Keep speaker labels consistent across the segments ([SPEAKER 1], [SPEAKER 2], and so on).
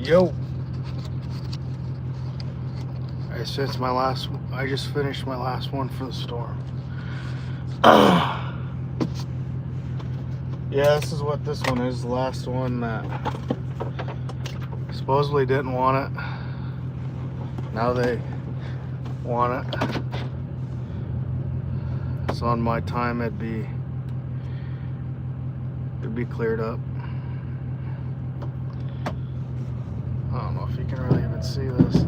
[SPEAKER 1] Yo. I just finished my last one for the storm. Yeah, this is what this one is. The last one that supposedly didn't want it. Now they want it. So on my time it'd be cleared up. I don't know if you can really even see this.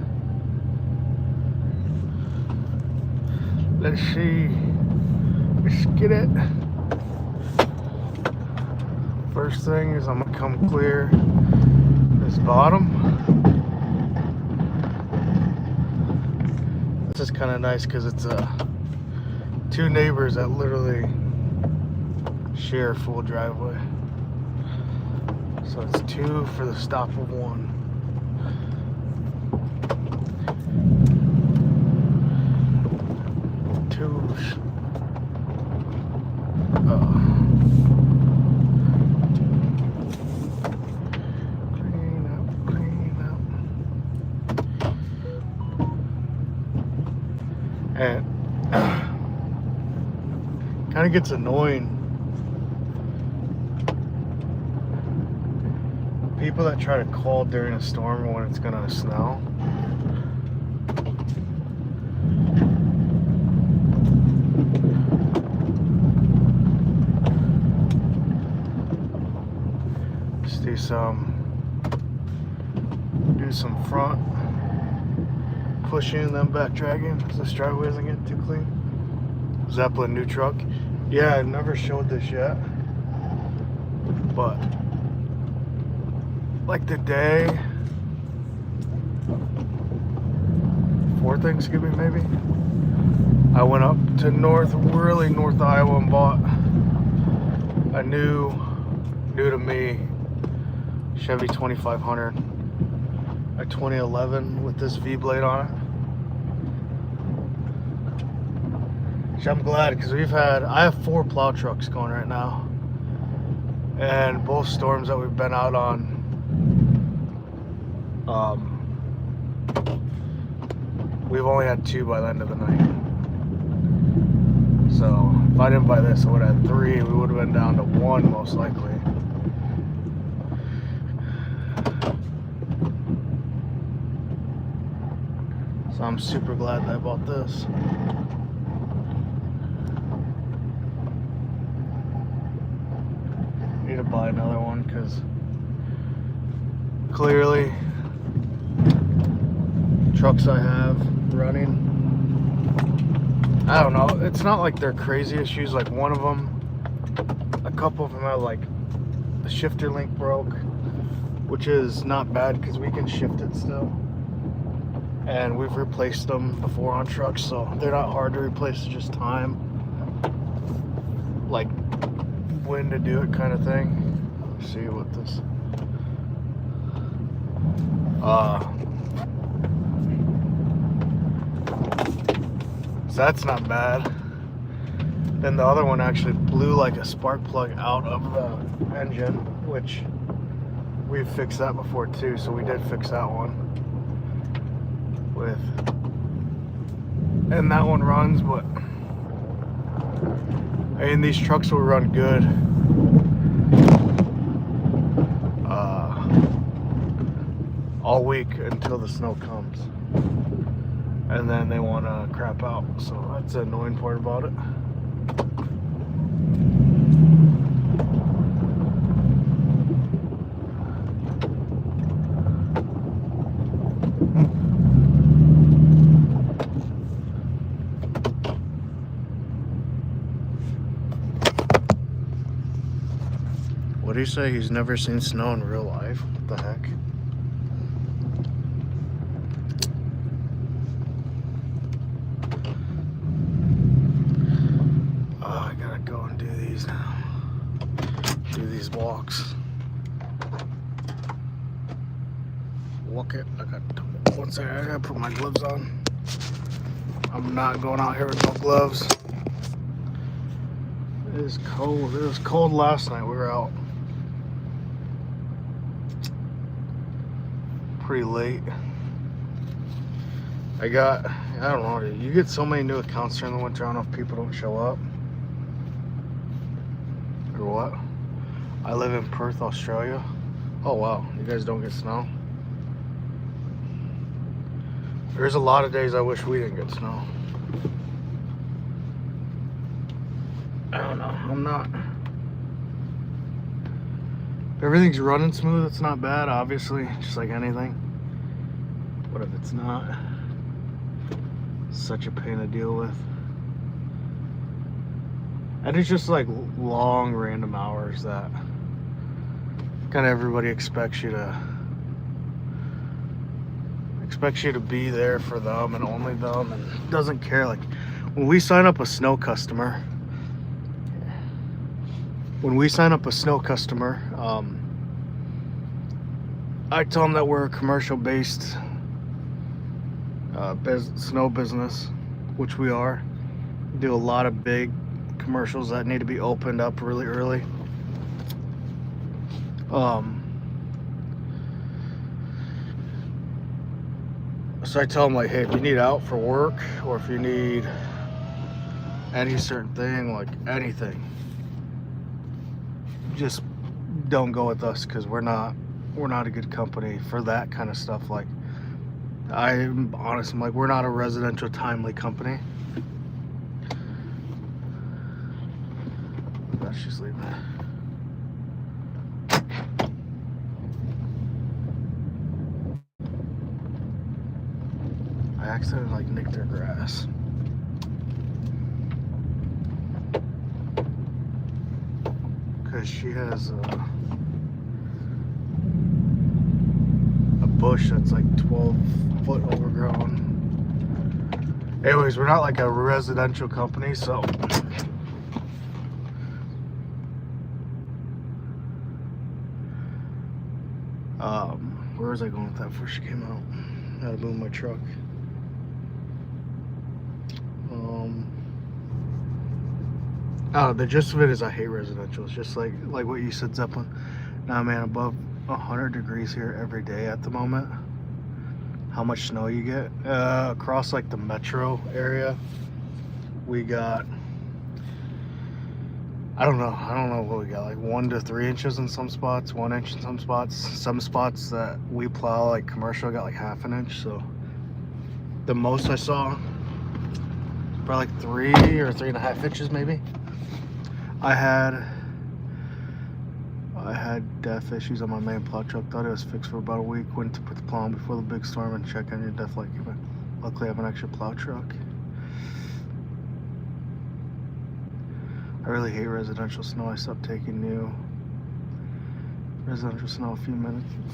[SPEAKER 1] Let's see. Let's get it. First thing is I'm gonna come clear this bottom. This is kind of nice because it's two neighbors that literally share a full driveway. So it's two for the stop of one. Clean up. And kind of gets annoying. People that try to call during a storm when it's gonna snow. Just do some front pushing and then back dragging. This driveway isn't getting too clean. Zeppelin new truck. Yeah, I never showed this yet, but like the day before Thanksgiving maybe, I went up to North Iowa and bought a new to me Chevy 2500, a 2011 with this V-blade on it. Which I'm glad, because I have 4 plow trucks going right now, and both storms that we've been out on, we've only had 2 by the end of the night. So if I didn't buy this, I would have had 3. We would have been down to 1 most likely. So I'm super glad that I bought this. Need to buy another one because clearly trucks I have running, I don't know, it's not like they're crazy issues. Like one of them, a couple of them have like the shifter link broke, which is not bad because we can shift it still, and we've replaced them before on trucks, so they're not hard to replace. It's just time, like when to do it kind of thing. Let's see what this so that's not bad. Then the other one actually blew like a spark plug out of the engine, which we've fixed that before too, so we did fix that one and that one runs. But I mean, these trucks will run good all week until the snow comes, and then they want to crap out. So that's the annoying part about it. What do you say? He's never seen snow in real life? What the heck? Oh, I gotta go and do these now. Do these walks. Walk it. One second, I gotta put my gloves on. I'm not going out here with no gloves. It is cold. It was cold last night. We were out. pretty late. I don't know, you get so many new accounts during the winter. I don't know if people don't show up or what. I live in Perth, Australia. Oh wow, you guys don't get snow? There's a lot of days I wish we didn't get snow. I don't know, I'm not. Everything's running smooth, it's not bad, obviously, just like anything. What if it's not? Such a pain to deal with. And it's just like long random hours that kind of everybody expects you to be there for them and only them, and doesn't care. Like when we sign up a snow customer, I tell them that we're a commercial based snow business, which we are. Do a lot of big commercials that need to be opened up really early. So I tell them, like, hey, if you need out for work, or if you need any certain thing, like anything, just don't go with us, because we're not a good company for that kind of stuff. Like, I'm honest, I'm like, we're not a residential timely company. Let's just leave that. I accidentally like nicked her grass. Because she has a bush that's like 12 foot overgrown. Anyways, we're not like a residential company, so where was I going with that before she came out? I had to move my truck. Oh, the gist of it is I hate residential. It's just like what you said, Zeppelin. Nah, man, above 100 degrees here every day at the moment. How much snow you get across like the metro area? We got, I don't know what we got, like 1 to 3 inches in some spots, 1 inch in some spots. Some spots that we plow like commercial got like half an inch. So the most I saw, probably like 3 or 3.5 inches maybe. I had DEF issues on my main plow truck. Thought it was fixed for about a week. Went to put the plow on before the big storm and check on your DEF light. Luckily I have an extra plow truck. I really hate residential snow. I stopped taking new residential snow a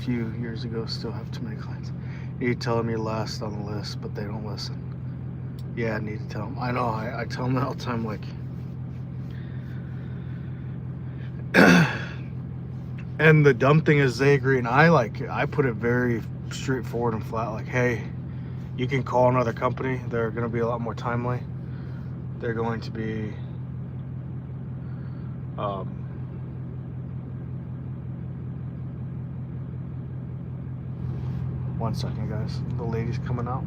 [SPEAKER 1] few years ago. Still have too many clients. You tell them you're last on the list, but they don't listen. Yeah, I need to tell them. I know, I tell them that all the time, like, and the dumb thing is they agree, and I put it very straightforward and flat, like, hey, you can call another company. They're going to be a lot more timely. They're going to be one second, guys. The lady's coming out.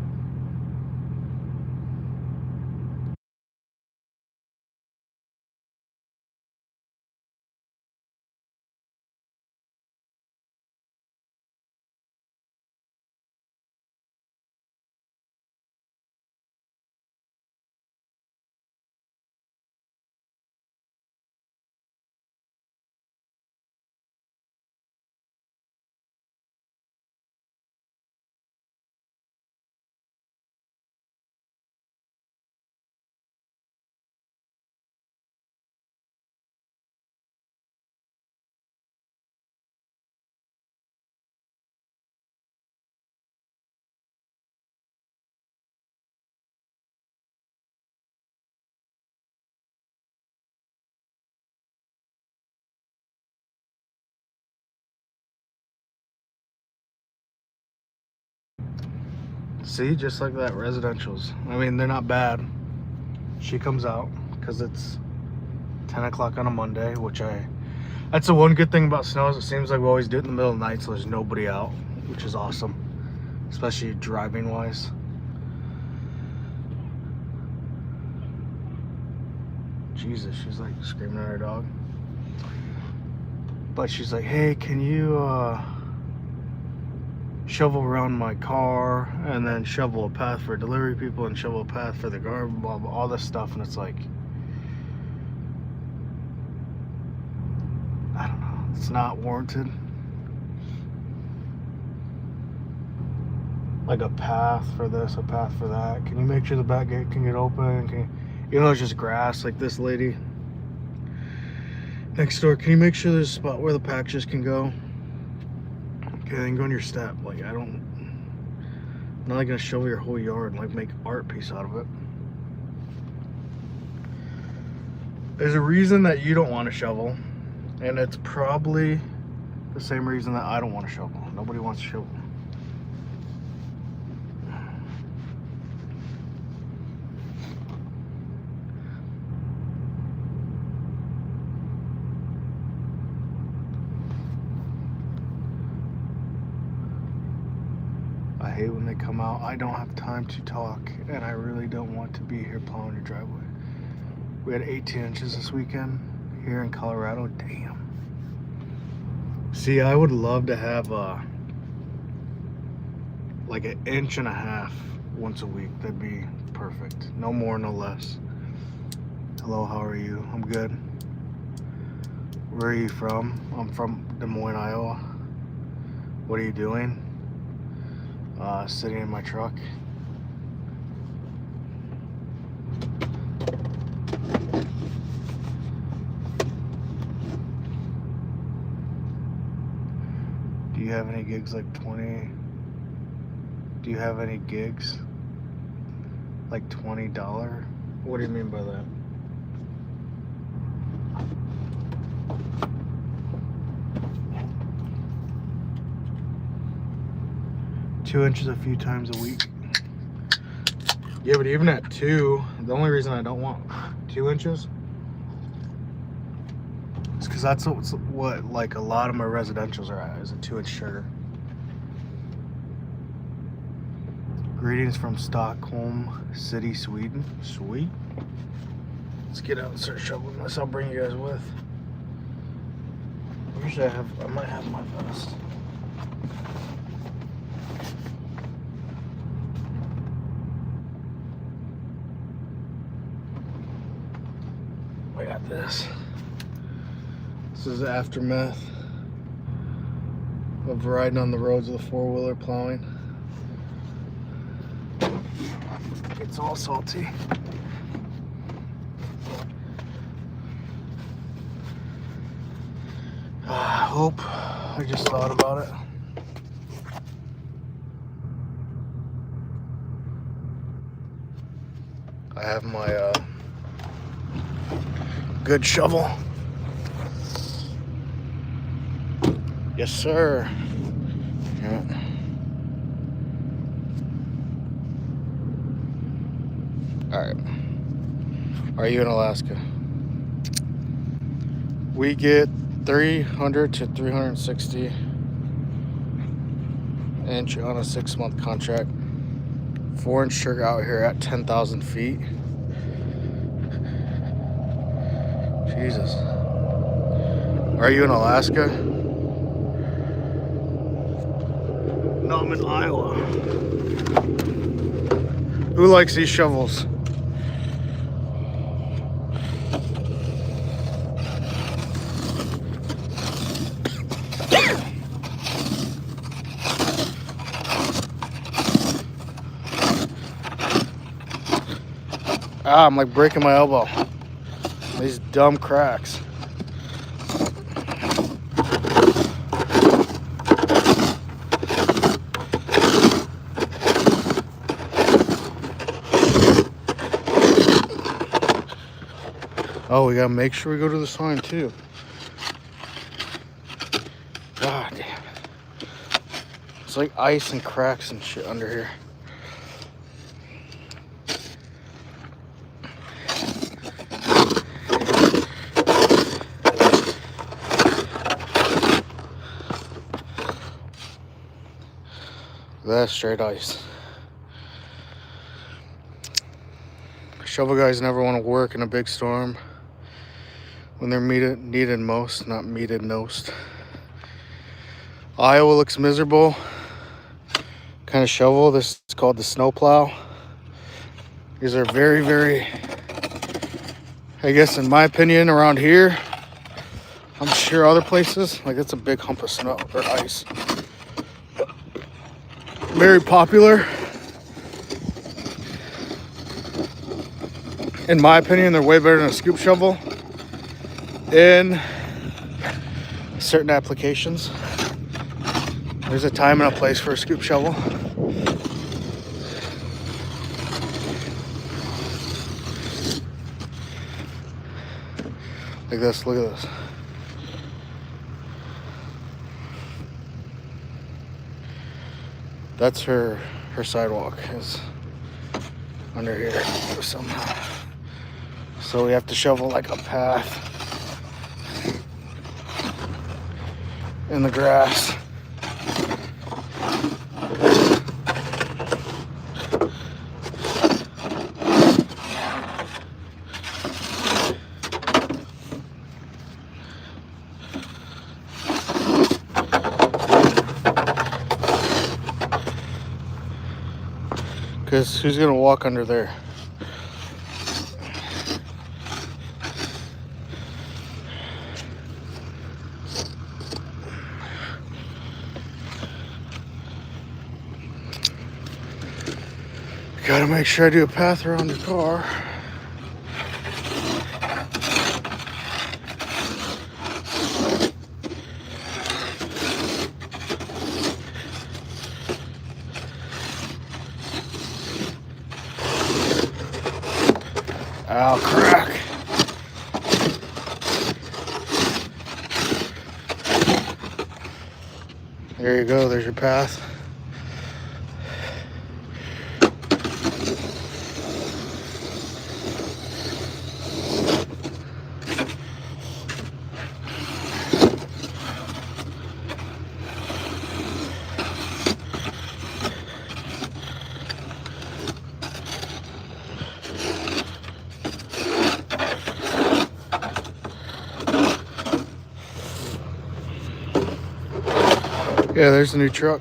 [SPEAKER 1] See, just like that, residentials. I mean, they're not bad. She comes out because it's 10 o'clock on a Monday, that's the one good thing about snow is it seems like we always do it in the middle of the night, so there's nobody out, which is awesome. especially driving wise. Jesus, she's like screaming at her dog. But she's like, hey, can you shovel around my car and then shovel a path for delivery people and shovel a path for the garbage, blah, blah, all this stuff. And it's like, I don't know, it's not warranted. Like a path for this, a path for that. Can you make sure the back gate can get open? Can you, even though it's just grass, like this lady next door, can you make sure there's a spot where the packages can go? Okay, then go on your step. Like, I'm not like gonna shovel your whole yard and like make art piece out of it. There's a reason that you don't want to shovel, and it's probably the same reason that I don't want to shovel. Nobody wants to shovel. I hate when they come out. I don't have time to talk, and I really don't want to be here plowing your driveway. We had 18 inches this weekend here in Colorado. Damn. See, I would love to have like an inch and a half once a week. That'd be perfect. No more, no less. Hello, how are you? I'm good. Where are you from? I'm from Des Moines, Iowa. What are you doing? Sitting in my truck. Do you have any gigs like 20? Do you have any gigs like $20? What do you mean by that? Two inches a few times a week. Yeah, but even at 2, the only reason I don't want 2 inches is because that's what like a lot of my residentials are at, is a 2-inch sugar. Greetings from Stockholm City, Sweden. Sweet. Let's get out and start shoveling this. I'll bring you guys with. Usually I might have my vest. I got this. This is the aftermath of riding on the roads with a 4-wheeler plowing. It's all salty. Hope. I just thought about it. I have my good shovel. Yes, sir. Yeah. All right. Are you in Alaska? We get 300 to 360 inch on a 6-month contract. 4-inch sugar out here at 10,000 feet. Jesus. Are you in Alaska? No, I'm in Iowa. Who likes these shovels? I'm like breaking my elbow. These dumb cracks. Oh, we gotta make sure we go to the sign too. God damn. It's like ice and cracks and shit under here. That's straight ice. Shovel guys never want to work in a big storm when they're needed most, not needed most. Iowa looks miserable. Kind of shovel. This is called the snow plow. These are very, very, I guess in my opinion, around here, I'm sure other places, like it's a big hump of snow or ice. Very popular. In my opinion, they're way better than a scoop shovel in certain applications. There's a time and a place for a scoop shovel. Like this, look at this. That's her sidewalk is under here somehow. So we have to shovel like a path in the grass. Because who's gonna walk under there? Gotta make sure I do a path around the car. Ow, crack. There you go, there's your path. Yeah, there's the new truck.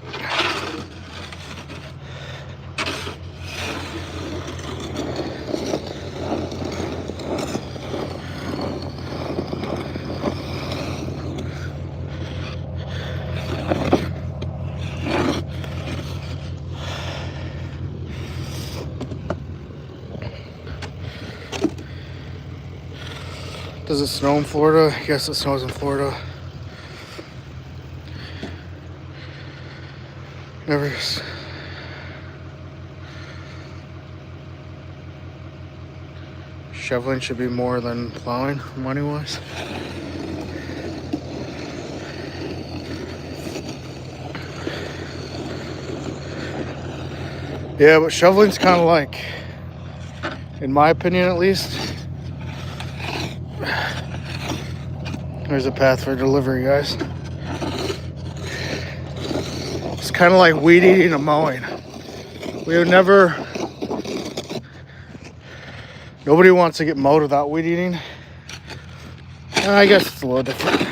[SPEAKER 1] Does it snow in Florida? Yes, it snows in Florida. Never. Shoveling should be more than plowing, money-wise. Yeah, but shoveling's kind of like, in my opinion at least, there's a path for delivery, guys. It's kind of like weed eating and mowing. We would never, nobody wants to get mowed without weed eating. I guess it's a little different.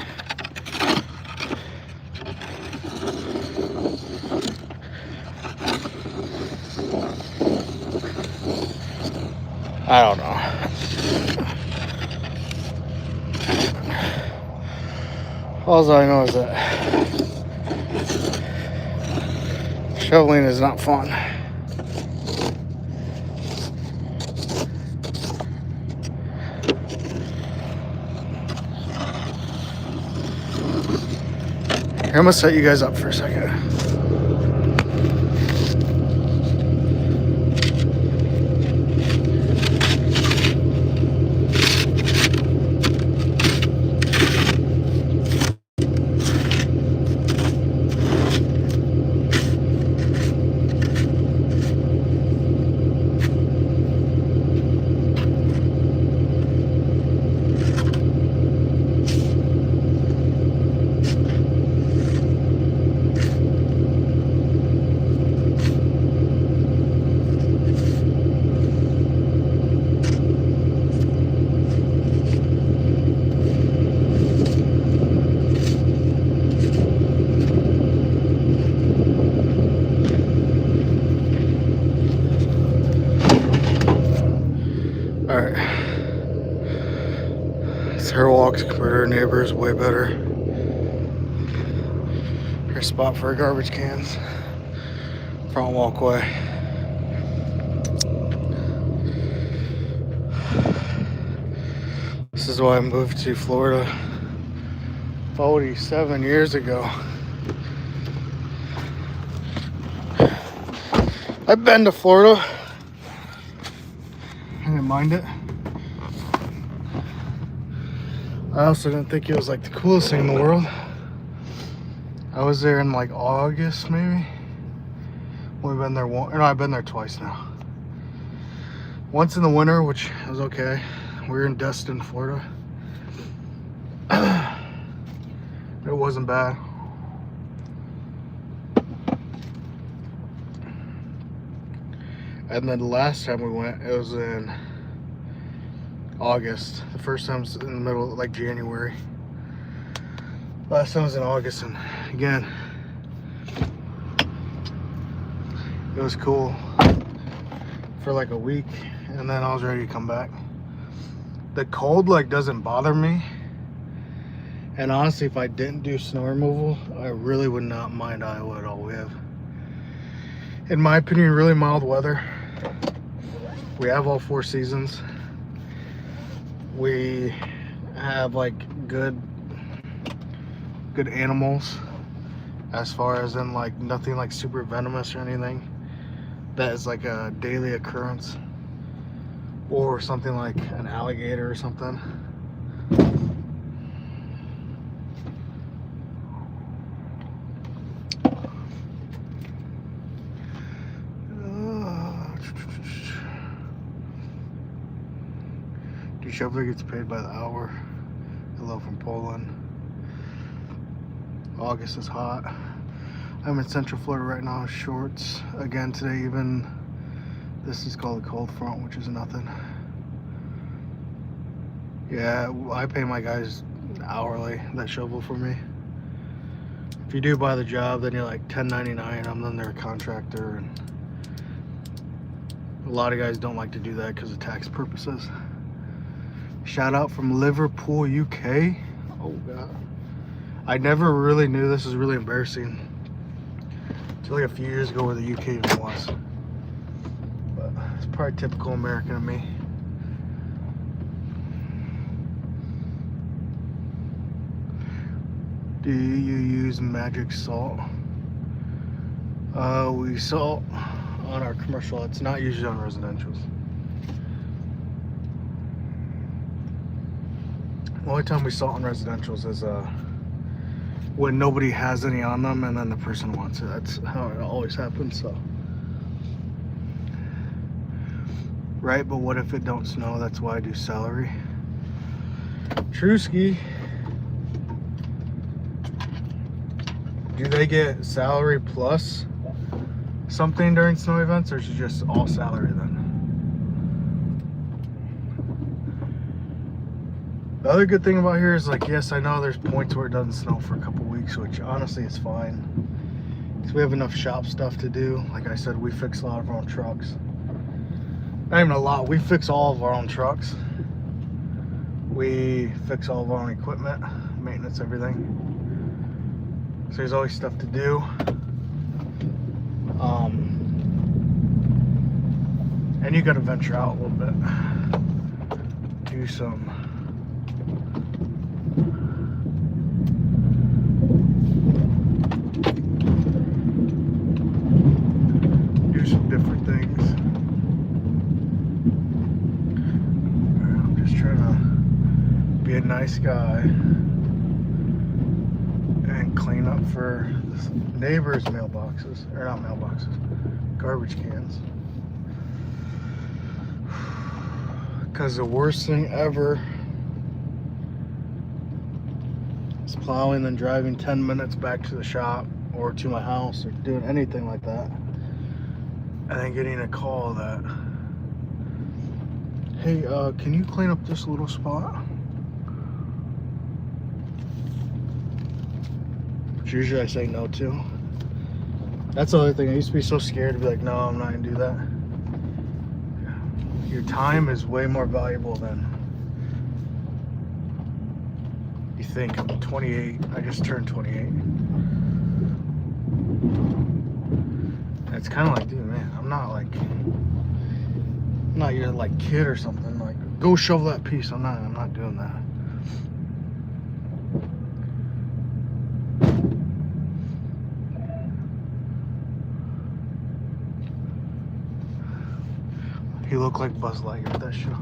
[SPEAKER 1] I don't know. All I know is that shoveling is not fun. Here, I'm gonna set you guys up for a second. Alright. This her walks compared to her neighbors, way better. Her spot for her garbage cans. Front walkway. This is why I moved to Florida 47 years ago. I've been to Florida. I didn't mind it. I also didn't think it was like the coolest thing in the world. I was there in like August maybe. We've been there one, no, I've been there twice now. Once in the winter, which was okay. We were in Destin, Florida. It wasn't bad. And then the last time we went, it was in August. The first time was in the middle, like January. Last time was in August, and again, it was cool for like a week, and then I was ready to come back. The cold like doesn't bother me, and honestly, if I didn't do snow removal, I really would not mind Iowa at all. We have, in my opinion, really mild weather. We have all 4 seasons. We have like good animals, as far as in like nothing like super venomous or anything that is like a daily occurrence, or something like an alligator or something. Shoveler gets paid by the hour. Hello from Poland. August is hot. I'm in Central Florida right now, shorts. Again today, even this is called a cold front, which is nothing. Yeah, I pay my guys hourly that shovel for me. If you do buy the job, then you're like $10.99. I'm then their contractor, and a lot of guys don't like to do that because of tax purposes. Shout out from Liverpool, UK. Oh God. I never really knew this is really embarrassing until like a few years ago where the UK even was. But it's probably typical American of me. Do you use magic salt? We salt on our commercial. It's not usually on residentials. The only time we salt on residentials is when nobody has any on them and then the person wants it. That's how it always happens. So, right? But what if it don't snow? That's why I do celery. Truski. Do they get salary plus something during snow events, or is it just all salary then? The other good thing about here is, like, yes, I know there's points where it doesn't snow for a couple weeks, which honestly is fine, because we have enough shop stuff to do. Like I said, we fix a lot of our own trucks. Not even a lot, we fix all of our own trucks. We fix all of our own equipment, maintenance, everything. So there's always stuff to do. And you gotta venture out a little bit. Do some different things. I'm just trying to be a nice guy and clean up for the neighbors' mailboxes, or not mailboxes, garbage cans. Because the worst thing ever is plowing then driving 10 minutes back to the shop or to my house or doing anything like that, and then getting a call that, hey, can you clean up this little spot? Which usually I say no to. That's the other thing. I used to be so scared to be like, no, I'm not gonna do that. Your time is way more valuable than you think. I'm 28. I just turned 28. It's kind of like, dude, man, I'm not your like kid or something. Like, go shovel that piece. I'm not doing that. He looked like Buzz Lightyear at that show.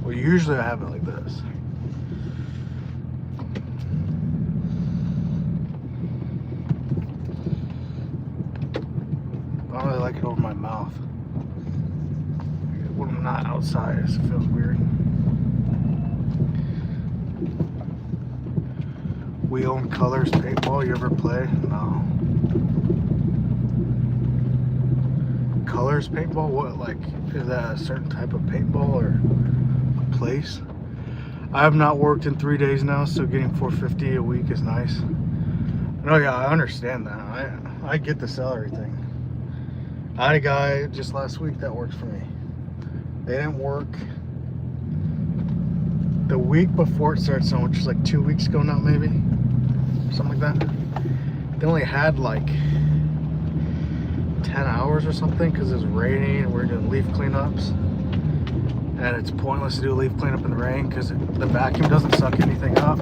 [SPEAKER 1] Well, usually I have it like this. I don't really like it over my mouth. When I'm not outside, it feels weird. We own Colors Paintball. You ever play? No. Colors Paintball? What, like, is that a certain type of paintball or a place? I have not worked in 3 days now, so getting $450 a week is nice. No, yeah, I understand that. I get the salary thing. I had a guy just last week that worked for me. They didn't work the week before it started snowing, which was like 2 weeks ago now, maybe, something like that. They only had like 10 hours or something because it was raining and we were doing leaf cleanups, and it's pointless to do a leaf cleanup in the rain because the vacuum doesn't suck anything up.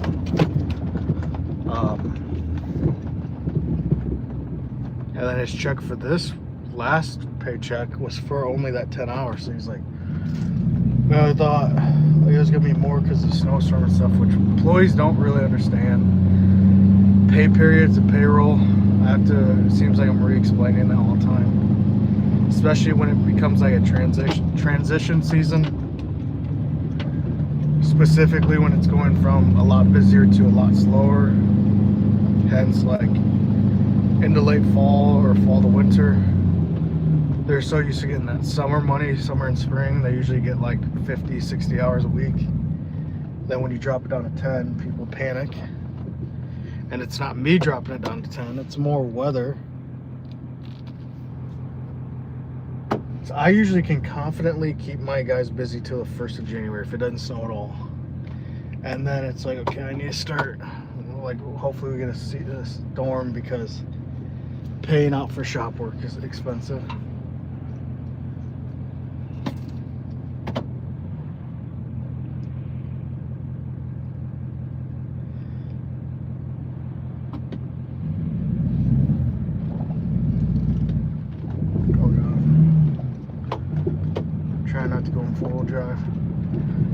[SPEAKER 1] And then his check for this last paycheck was for only that 10 hours. So he's like, man, I thought it was gonna be more because of the snowstorm and stuff, which employees don't really understand. Pay periods and payroll, it seems like I'm re-explaining that all the time. Especially when it becomes like a transition season. Specifically when it's going from a lot busier to a lot slower. Hence, like, into late fall or fall to winter. They're so used to getting that summer money, summer and spring. They usually get like 50, 60 hours a week. Then when you drop it down to 10, people panic. And it's not me dropping it down to 10, it's more weather. So I usually can confidently keep my guys busy till the 1st of January if it doesn't snow at all. And then it's like, okay, I need to start, like, hopefully we get a storm because paying out for shop work is expensive. Not to go in 4-wheel drive.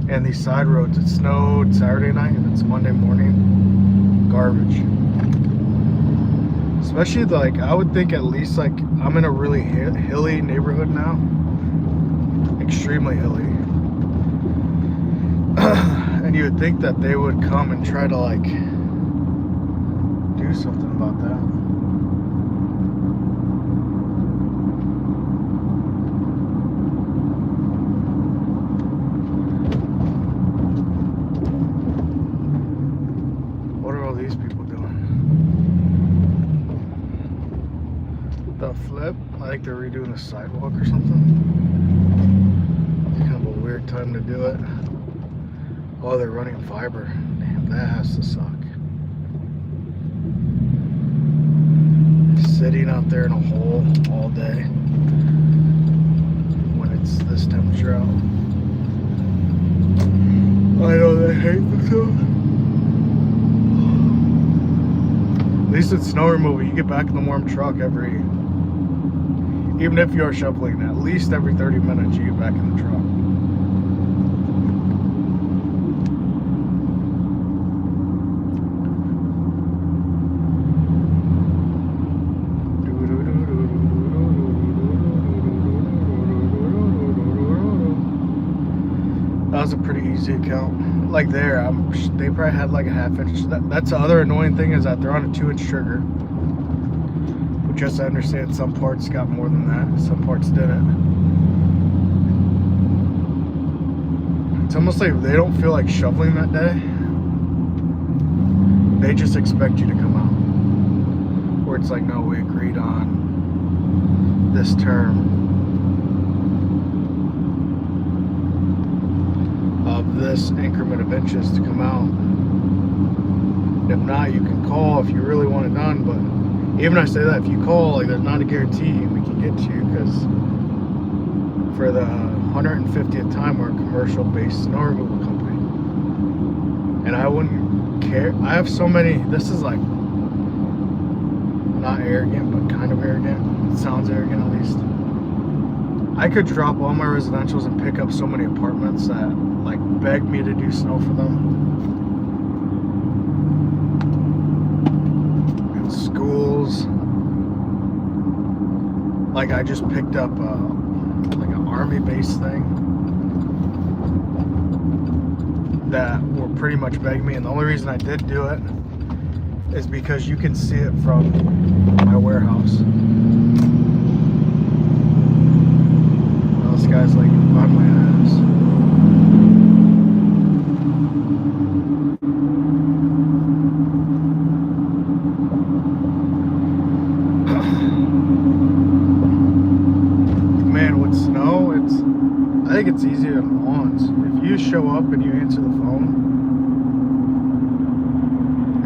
[SPEAKER 1] And these side roads, it snowed Saturday night and it's Monday morning. Garbage. Especially, like, I would think at least, like, I'm in a really hilly neighborhood now. Extremely hilly. And you would think that they would come and try to, like, do something about that. Flip. I think they're redoing the sidewalk or something. It's kind of a weird time to do it. Oh, they're running fiber. Damn, that has to suck. Sitting out there in a hole all day when it's this temperature out. I know they hate the stuff. At least it's snow removal. You get back in the warm truck even if you're shoveling, at least every 30 minutes you get back in the truck. That was a pretty easy account. Like there, they probably had like a half-inch. That's the other annoying thing is that they're on a 2-inch trigger. Just I understand some parts got more than that, some parts didn't. It's almost like they don't feel like shoveling that day. They just expect you to come out. Or it's like, no, we agreed on this term. this increment of inches to come out. If not, you can call if you really want it done. But even I say that, if you call, like, there's not a guarantee we can get to you, because for the 150th time, we're a commercial-based snow removal company, and I wouldn't care. I have so many. This is like not arrogant, but kind of arrogant. It sounds arrogant, at least. I could drop all my residentials and pick up so many apartments that like beg me to do snow for them. And schools. Like, I just picked up like an army base thing that will pretty much beg me, and the only reason I did do it is because you can see it from my warehouse. This guy's like on my ass. Man, with snow, I think it's easier than lawns. If you show up and you answer the phone,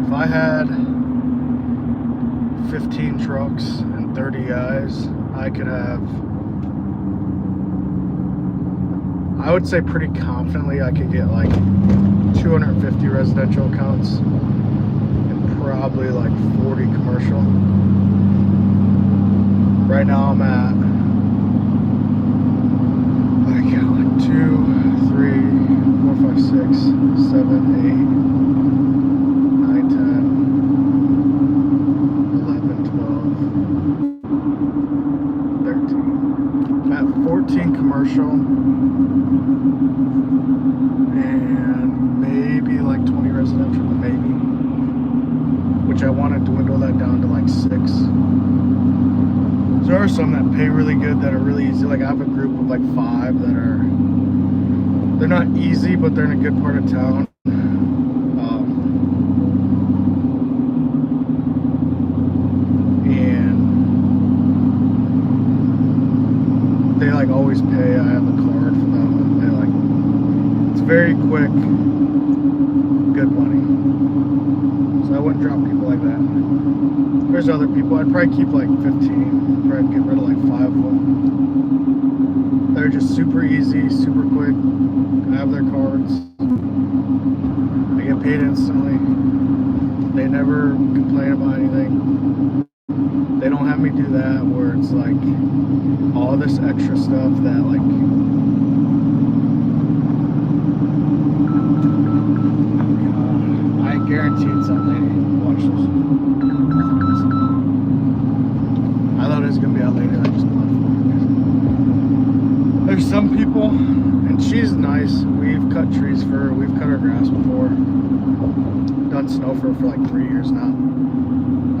[SPEAKER 1] if I had 15 trucks and 30 guys, I could have, I would say pretty confidently I could get like 250 residential accounts and probably like 40 commercial. Right now I'm at, I got like 2, 3, 4, 5, 6, 7, 8, 9, 10, 11, 12, 13. I'm at 14 commercial and maybe like 20 residential, maybe, which I want to dwindle that down to like 6. There are some that pay really good, that are really easy. Like, I have a group of like 5 that are, they're not easy, but they're in a good part of town. And they like always pay. I have a card for them, and they like, it's very quick, good money. So I wouldn't drop people like that. There's other people, I'd probably keep like 15, probably get rid of like 5 of them. They're just super easy, super quick. I have their cards. They get paid instantly. They never complain about anything. They don't have me do that where it's like all this extra stuff that like, I guarantee it's that lady. Watch this. I thought it was gonna be that lady. I just left. There's some people, and she's nice. We've cut trees for her. We've cut her grass before. Done snow for her for like 3 years now.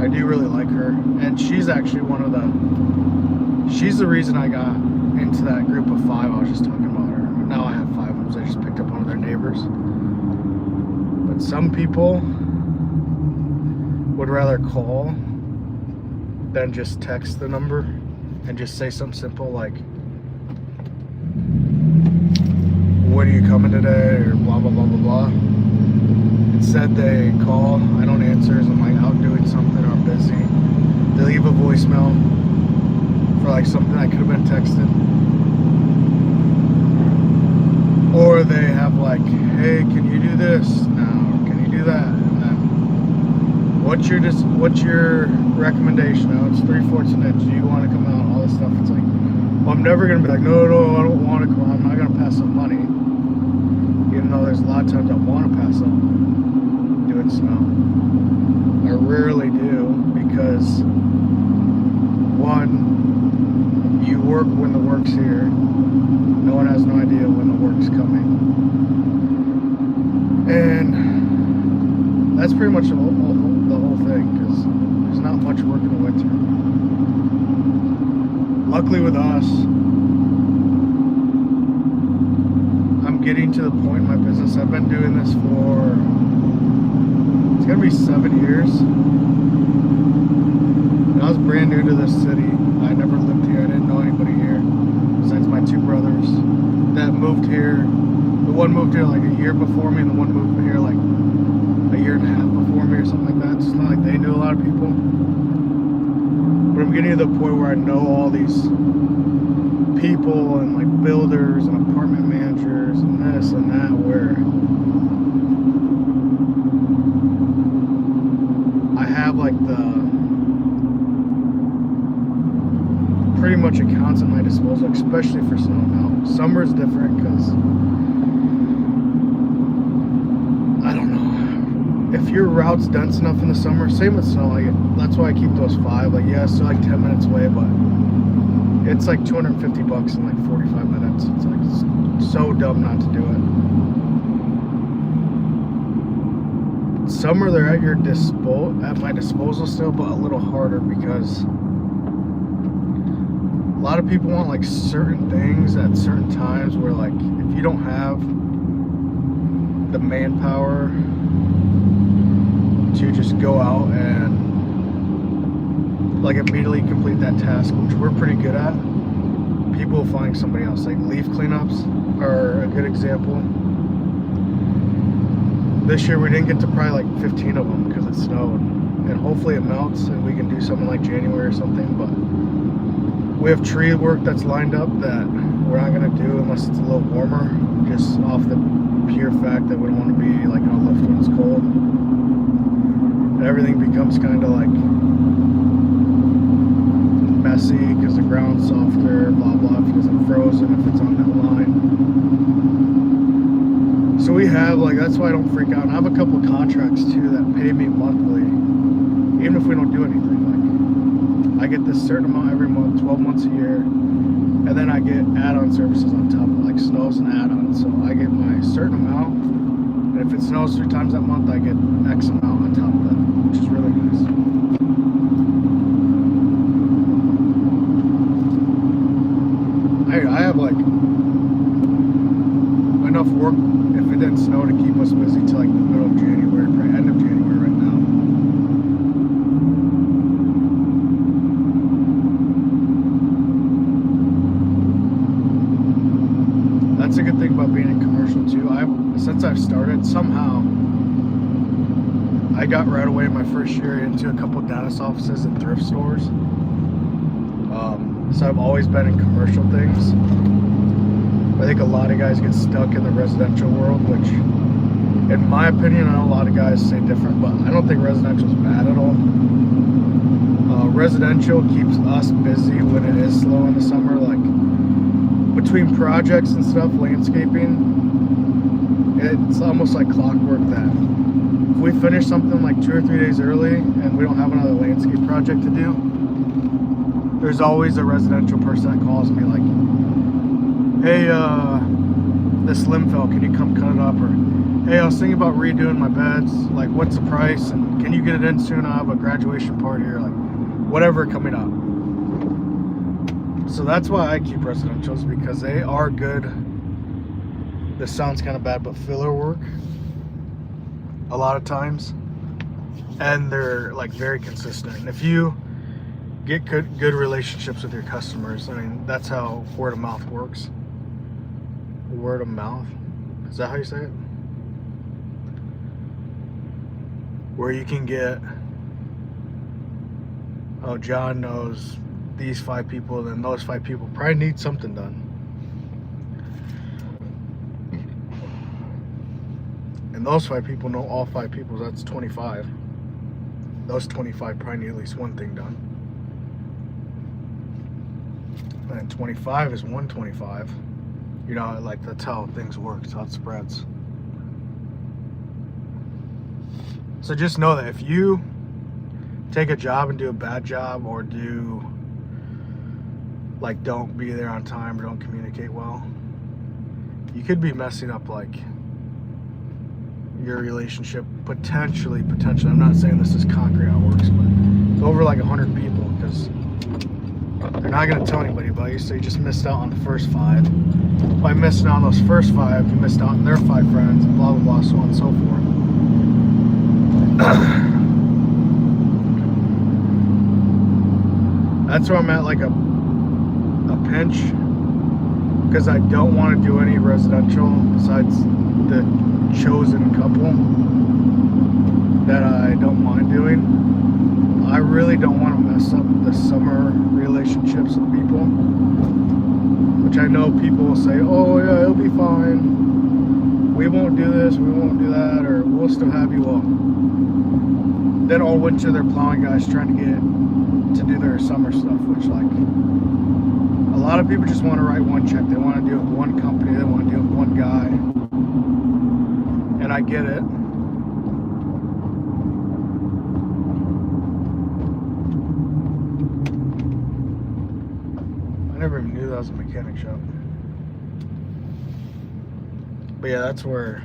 [SPEAKER 1] I do really like her, and she's actually she's the reason I got into that group of 5 I was just talking about her. Now I have 5 of them, so I just picked up one of their neighbors. But some people would rather call than just text the number and just say something simple like, when are you coming today, or blah blah blah blah blah. Instead they call, I don't answer, I'm like out doing something or I'm busy. They leave a voicemail for like something I could have been texted. Or they have like, hey, can you do this now? Can you do that? And then, what's your recommendation? Oh, it's 3/4 an inch. Do you want to come out? All this stuff. It's like, well, I'm never gonna be like, no, I don't want to come out. I'm not gonna pass up money. Even though there's a lot of times I want to pass up doing snow. I rarely do, because one, you work when the work's here. No one has no idea when the work's coming. And that's pretty much the whole thing, because there's not much work in the winter. Luckily with us, I'm getting to the point in my business, I've been doing this for, it's gonna be 7 years. When I was brand new to this city, I never lived here, I didn't know anybody here, besides my 2 brothers that moved here, who one moved here like a year before me, and the one moved here like a year and a half before me or something like that. It's not like they knew a lot of people. But I'm getting to the point where I know all these people and like builders and apartment managers and this and that, where I have like pretty much accounts at my disposal, especially for snow now. Summer is different because I don't know. If your route's dense enough in the summer, same with snow, like that's why I keep those 5. Like yeah, it's still like 10 minutes away, but it's like $250 in like 45 minutes. It's like so dumb not to do it. Summer, they're at my disposal still, but a little harder because a lot of people want like certain things at certain times where like if you don't have the manpower to just go out and like immediately complete that task, which we're pretty good at, people will find somebody else. Like leaf cleanups are a good example. This year we didn't get to probably like 15 of them because it snowed, and hopefully it melts and we can do something like January or something. But we have tree work that's lined up that we're not going to do unless it's a little warmer, just off the pure fact that we don't want to be like on a lift when it's cold. And everything becomes kind of like messy because the ground's softer, blah blah, if it isn't frozen, if it's on that line. So we have like, that's why I don't freak out. And I have a couple contracts too that pay me monthly, even if we don't do anything. Like I get this certain amount every month, 12 months a year, and then I get add-on services on top of it, like snows and add-ons. So I get my certain amount, and if it snows 3 times that month, I get X amount on top of that, which is really nice. I have like enough work if it didn't snow to keep us busy till like the middle of January, probably end of January right now. That's a good thing about being in commercial too. Since I've started, somehow I got right away my first year into a couple of dentist offices and thrift stores. So I've always been in commercial things. I think a lot of guys get stuck in the residential world, which in my opinion, I know a lot of guys say different, but I don't think residential is bad at all. Residential keeps us busy when it is slow in the summer, like between projects and stuff, landscaping. It's almost like clockwork that if we finish something like 2 or 3 days early and we don't have another landscape project to do, there's always a residential person that calls me like, hey, this limb fell, can you come cut it up? Or, hey, I was thinking about redoing my beds, like what's the price, and can you get it in soon? I have a graduation party or like whatever coming up. So that's why I keep residentials, because they are good. This sounds kind of bad, but filler work a lot of times, and they're like very consistent. And if you get good relationships with your customers, I mean, that's how word of mouth works. Word of mouth, is that how you say it? Where you can get, oh, John knows these 5 people, then those 5 people probably need something done. And those 5 people know all 5 people, that's 25. Those 25 probably need at least one thing done. And 25 is 125. You know, like that's how things work, it's how it spreads. So just know that if you take a job and do a bad job, or do like don't be there on time or don't communicate well, you could be messing up like your relationship potentially. I'm not saying this is concrete how it works, but it's over like 100 people, because they're not going to tell anybody about you, so you just missed out on the first 5. By missing out on those first 5, you missed out on their 5 friends, and blah blah blah, so on and so forth. That's where I'm at, like a pinch, because I don't want to do any residential besides the chosen couple that I don't mind doing. I really don't want to mess up the summer relationships with people, which I know people will say, oh yeah, it'll be fine, we won't do this, we won't do that, or we'll still have you all. Then all winter they're plowing guys trying to get to do their summer stuff, which, like, a lot of people just want to write one check. They want to do it with one company, they want to do it with one guy, and I get it. I never even knew that was a mechanic shop. But yeah, that's where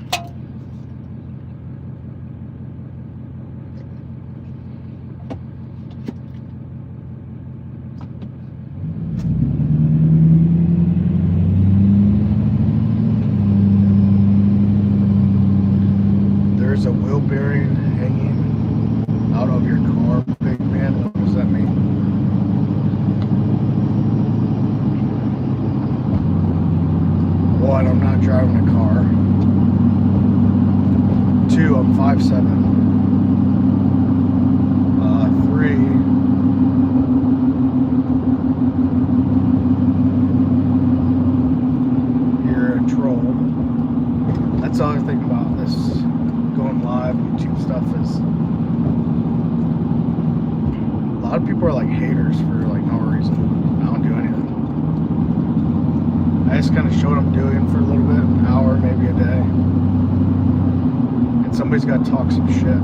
[SPEAKER 1] there's a wheel bearing hanging out of your car, big man. What does that mean? One, I'm not driving a car. Two, I'm 5'7". 3, you're a troll. That's the other thing about this going live YouTube stuff is a lot of people are like haters for like no reason. I don't do anything. I just kind of show what I'm doing for a little bit, an hour, maybe a day. And somebody's got to talk some shit.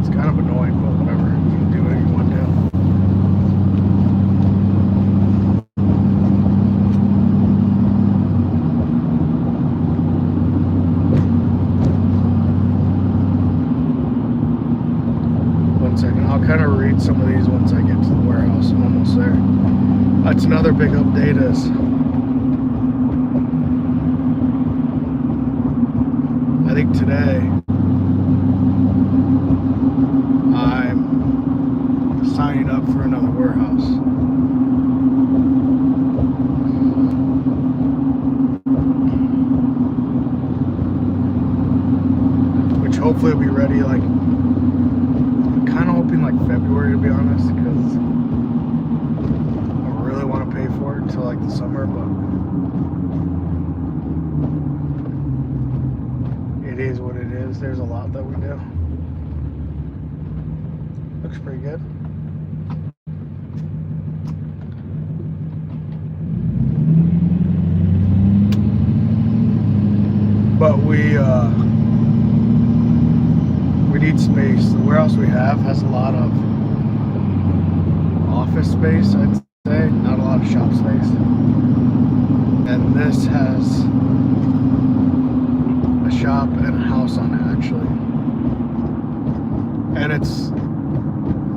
[SPEAKER 1] It's kind of annoying, but whatever. You can do whatever you want to do. I'll kind of read some of these once I get to the warehouse. I'm almost there. That's another big update is I think today I'm signing up for another warehouse. Which hopefully will be ready like like February, to be honest, because I really want to pay for it until like the summer, but it is what it is. There's a lot that we do. Looks pretty good. But we need space. The warehouse we have has a lot of office space, I'd say, not a lot of shop space. And this has a shop and a house on it, actually. And it's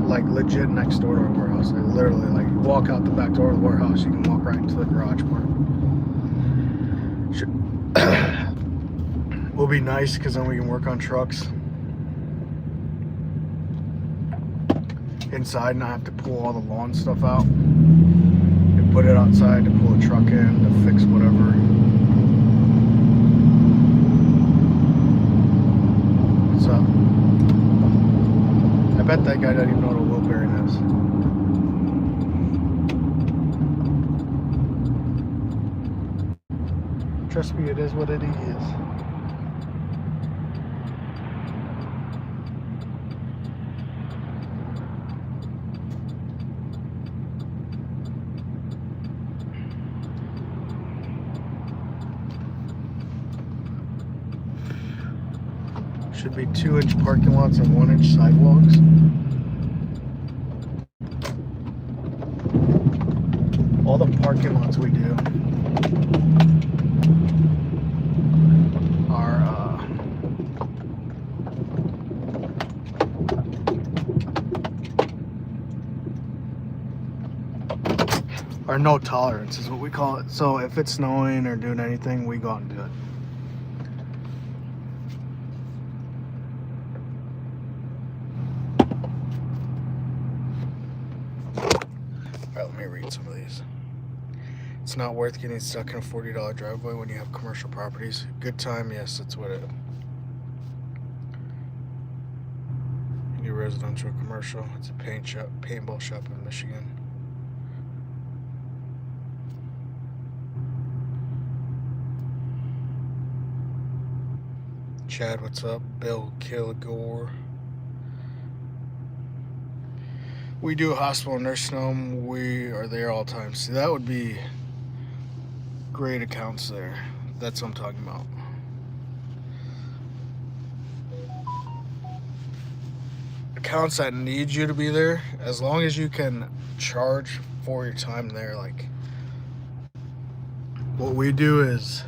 [SPEAKER 1] like legit next door to our warehouse. Like literally, like you walk out the back door of the warehouse, you can walk right into the garage part. Will be nice because then we can work on trucks inside and not have to pull all the lawn stuff out and put it outside to pull a truck in to fix whatever. What's up? I bet that guy doesn't even know what a wheel bearing is. Trust me, it is what it is. Should be 2-inch parking lots and 1-inch sidewalks. All the parking lots we do are no tolerance is what we call it. So if it's snowing or doing anything, we go out and do it. Alright, let me read some of these. It's not worth getting stuck in a $40 driveway when you have commercial properties. Good time, yes, that's what it is. Any residential or commercial. It's a paintball shop in Michigan. Chad, what's up? Bill Kilgore. We do a hospital nursing home. We are there all the time. See, that would be great accounts there. That's what I'm talking about. Accounts that need you to be there, as long as you can charge for your time there. Like, what we do is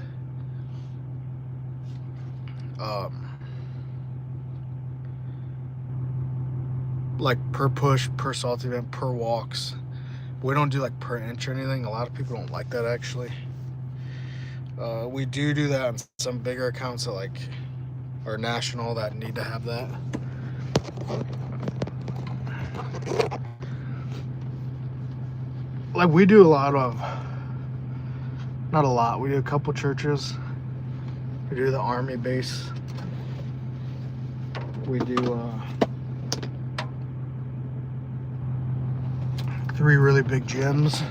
[SPEAKER 1] like per push, per salt event, per walks. We don't do like per inch or anything. A lot of people don't like that, actually. We do that on some bigger accounts that like are national that need to have that. Like, we do a lot of, not a lot, we do a couple churches. We do the Army base. We do 3 really big gyms.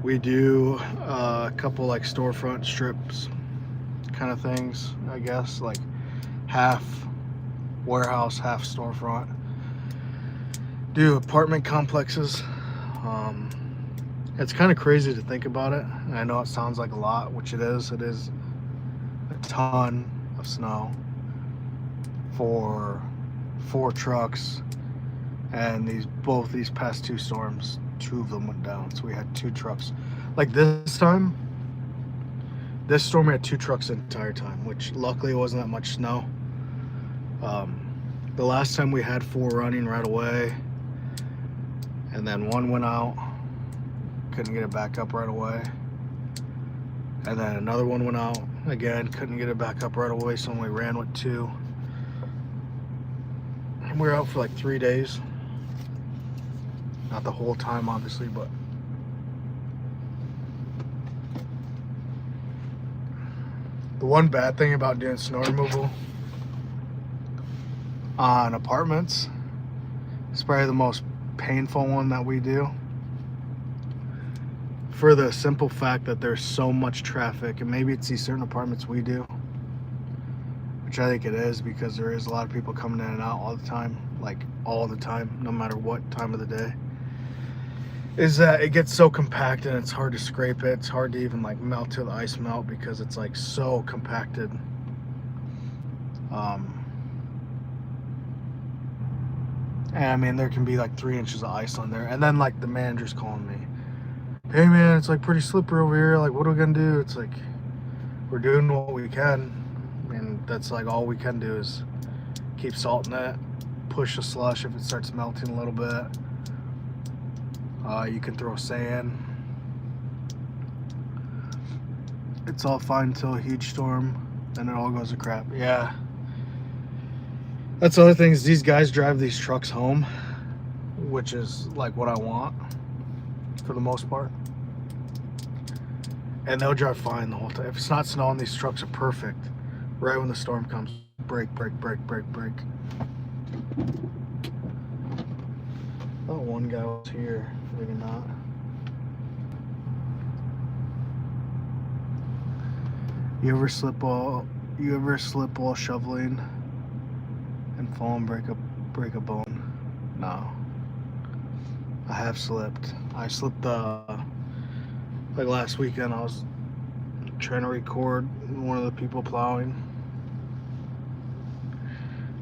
[SPEAKER 1] We do a couple like storefront strips kind of things, I guess, like half warehouse, half storefront. Do apartment complexes. It's kind of crazy to think about it. I know it sounds like a lot, which it is. It is a ton of snow for 4 trucks. And both these past 2 storms, 2 of them went down. So we had 2 trucks. Like this storm we had 2 trucks the entire time, which luckily wasn't that much snow. The last time we had 4 running right away, and then 1 went out, couldn't get it back up right away. And then another one went out, again, couldn't get it back up right away, so we ran with 2. And we were out for like 3 days. Not the whole time, obviously, but the one bad thing about doing snow removal on apartments, it's probably the most painful one that we do, for the simple fact that there's so much traffic. And maybe it's these certain apartments we do, which I think it is, because there is a lot of people coming in and out all the time, like all the time, no matter what time of the day, is that it gets so compacted and it's hard to scrape it. It's hard to even like melt till the ice melt, because it's like so compacted. And I mean, there can be like 3 inches of ice on there. And then like the manager's calling me, hey man, it's like pretty slippery over here. Like, what are we gonna do? It's like, we're doing what we can. And that's like all we can do is keep salting it, push the slush if it starts melting a little bit. You can throw sand. It's all fine until a huge storm, then it all goes to crap. Yeah. That's the other thing, is these guys drive these trucks home, which is like what I want for the most part. And they'll drive fine the whole time. If it's not snowing, these trucks are perfect. Right when the storm comes, brake, brake, brake, brake, brake. Oh, one guy was here, maybe not. You ever slip while shoveling and fall and break a bone? No. I have slipped. I slipped like last weekend. I was trying to record one of the people plowing.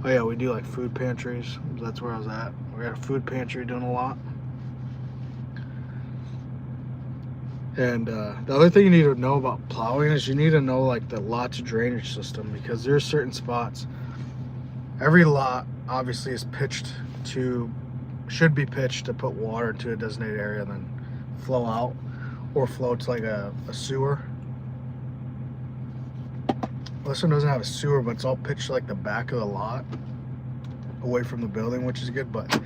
[SPEAKER 1] Oh yeah, we do like food pantries. That's where I was at. We got a food pantry doing a lot. And the other thing you need to know about plowing is you need to know like the lot's drainage system, because there's certain spots. Every lot obviously is should be pitched to put water into a designated area and then flow out, or flow to like a sewer. Well, this one doesn't have a sewer, but it's all pitched to like the back of the lot, away from the building, which is good. But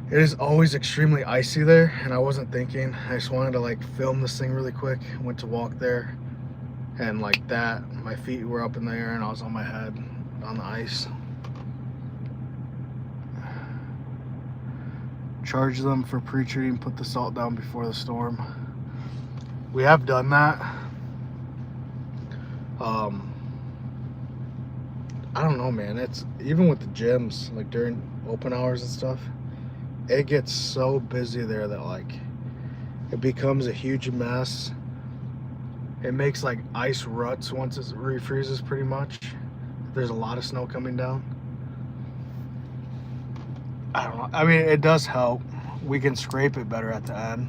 [SPEAKER 1] It is always extremely icy there, and I wasn't thinking. I just wanted to like film this thing really quick. Went to walk there, and like that, my feet were up in the air and I was on my head on the ice. Charge them for pre-treating, put the salt down before the storm. We have done that. I don't know, man. It's even with the gyms, like during open hours and stuff, it gets so busy there that like it becomes a huge mess. It makes like ice ruts once it refreezes pretty much. There's a lot of snow coming down. I don't know. I mean, it does help. We can scrape it better at the end.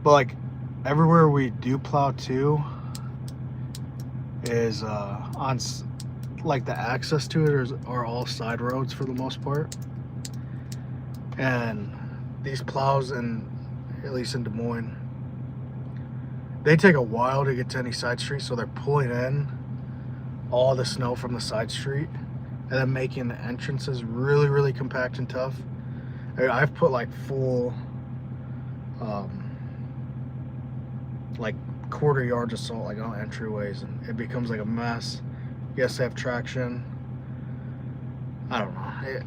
[SPEAKER 1] But like everywhere we do plow to is on like the access to it are all side roads for the most part. And these plows, and at least in Des Moines, they take a while to get to any side street, so they're pulling in all the snow from the side street and then making the entrances really, really compact and tough. I've put like full like quarter yards of salt like on entryways, and it becomes like a mess. You have to have traction. I don't know.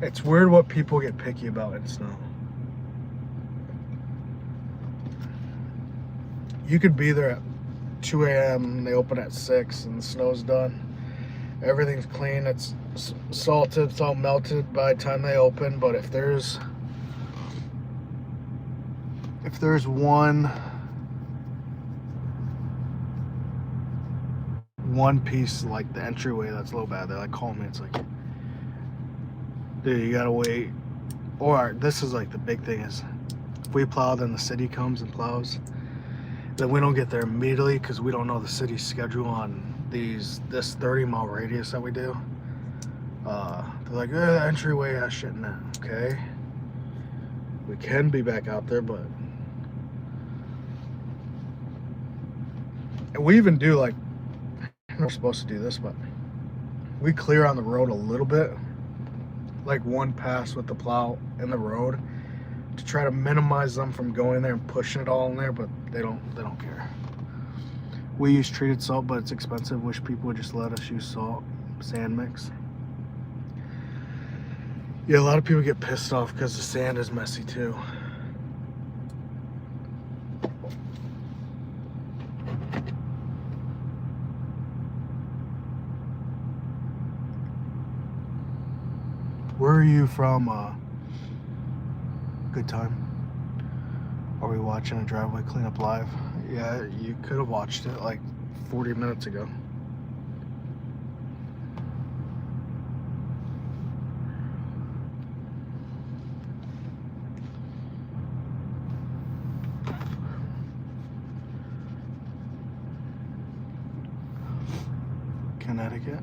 [SPEAKER 1] It's weird what people get picky about in snow. You could be there at 2 a.m. and they open at 6 and the snow's done. Everything's clean, it's salted, it's all melted by the time they open. But if there's one piece like the entryway that's a little bad, they like call me, it's like, dude, you gotta wait. Or this is like the big thing is, if we plow, then the city comes and plows, then we don't get there immediately because we don't know the city's schedule on this 30-mile radius that we do. They're like, the entryway has shit in it. Okay, we can be back out there, but and we even do like, we're supposed to do this, but we clear on the road a little bit, like one pass with the plow in the road, to try to minimize them from going there and pushing it all in there. But they don't care. We use treated salt, but it's expensive. Wish people would just let us use salt sand mix. Yeah, a lot of people get pissed off because the sand is messy too. Where are you from? Good time. Are we watching a driveway cleanup live? Yeah, you could have watched it like 40 minutes ago. Connecticut.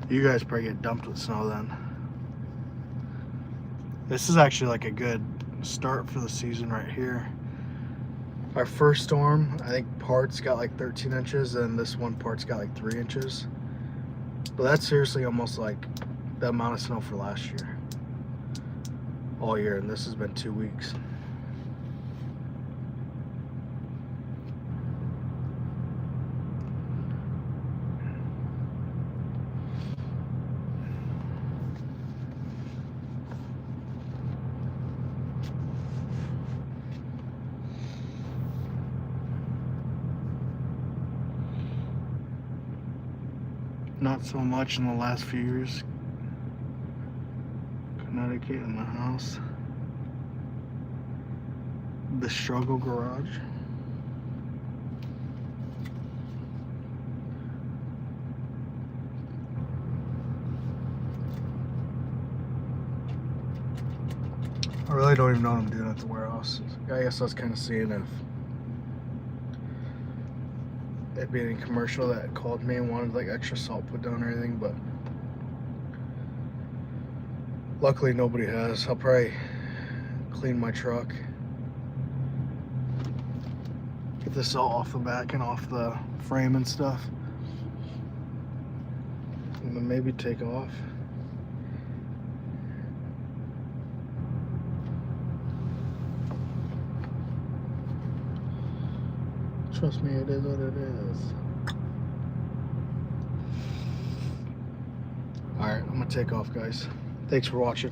[SPEAKER 1] You guys probably get dumped with snow then. This is actually like a good start for the season right here. Our first storm, I think parts got like 13 inches, and this one part's got like 3 inches. But that's seriously almost like the amount of snow for last year. All year, and this has been 2 weeks. Not so much in the last few years. Connecticut in the house. The struggle garage. I really don't even know what I'm doing at the warehouse. I guess I was kind of seeing if it'd be any commercial that called me and wanted like extra salt put down or anything, but luckily nobody has. I'll probably clean my truck, get the salt off the back and off the frame and stuff, and then maybe take off. Trust me, it is what it is. Alright, I'm gonna take off, guys. Thanks for watching.